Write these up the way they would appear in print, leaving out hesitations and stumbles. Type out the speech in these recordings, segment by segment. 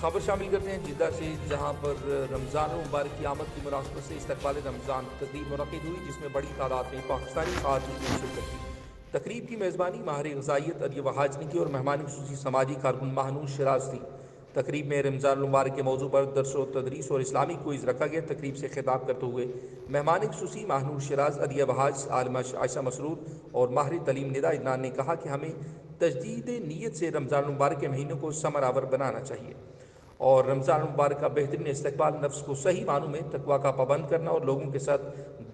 خبر شامل کرتے ہیں جدہ سے، جہاں پر رمضان المبارک کی آمد کی مناسبت سے استقبال رمضان تقریب منعقد ہوئی، جس میں بڑی تعداد میں پاکستانی خواتین نے شرکت کی۔ تقریب کی میزبانی ماہر غذائیت عدیہ وحاج نے کی اور مہمان خصوصی سماجی کارکن ماہنوش شیراز تھی۔ تقریب میں رمضان المبارک کے موضوع پر درس و تدریس اور اسلامی کوئز رکھا گیا۔ تقریب سے خطاب کرتے ہوئے مہمان خصوصی ماہنوش شیراز، عدیہ وحاج، عالمہ عائشہ مسرور اور ماہر تعلیم ندا عدنان نے کہا کہ ہمیں تجدید نیت سے رمضان المبارک کے مہینوں کو ثمر آور بنانا چاہیے اور رمضان المبارک کا بہترین استقبال نفس کو صحیح معنوں میں تقویٰ کا پابند کرنا اور لوگوں کے ساتھ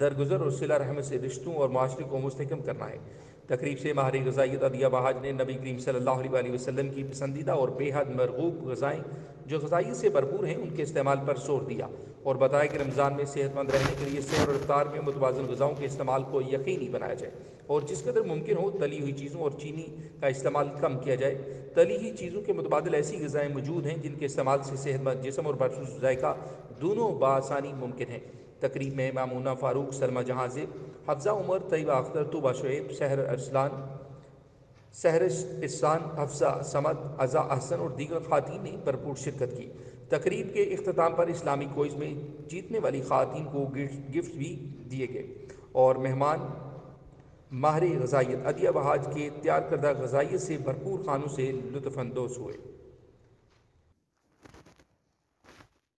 درگزر اور صلہ رحم سے رشتوں اور معاشرے کو مستحکم کرنا ہے۔ تقریب سے ماہر غذائیت عدیہ وحاج نے نبی کریم صلی اللہ علیہ وآلہ وسلم کی پسندیدہ اور بے حد مرغوب غذائیں جو غذائیت سے بھرپور ہیں ان کے استعمال پر زور دیا اور بتایا کہ رمضان میں صحت مند رہنے کے لیے سحر اور افطار میں متوازن غذاؤں کے استعمال کو یقینی بنایا جائے اور جس قدر ممکن ہو تلی ہوئی چیزوں اور چینی کا استعمال کم کیا جائے۔ تلی ہوئی چیزوں کے متبادل ایسی غذائیں موجود ہیں جن کے استعمال سے صحت مند جسم اور بھرپور ذائقہ دونوں بآسانی ممکن ہیں۔ تقریب میں مامونہ فاروق، سلمہ جہاں زیب، حفظہ عمر، طیبہ اختر، طوبہ شعیب، سحر احسان، حفصہ سمد، عزا احسن اور دیگر خواتین نے بھرپور شرکت کی۔ تقریب کے اختتام پر اسلامی کوئز میں جیتنے والی خواتین کو گفٹ بھی دیے گئے اور مہمان ماہر غذائیت عدیہ وحاج کے تیار کردہ غذائیت سے بھرپور کھانوں سے لطف اندوز ہوئے۔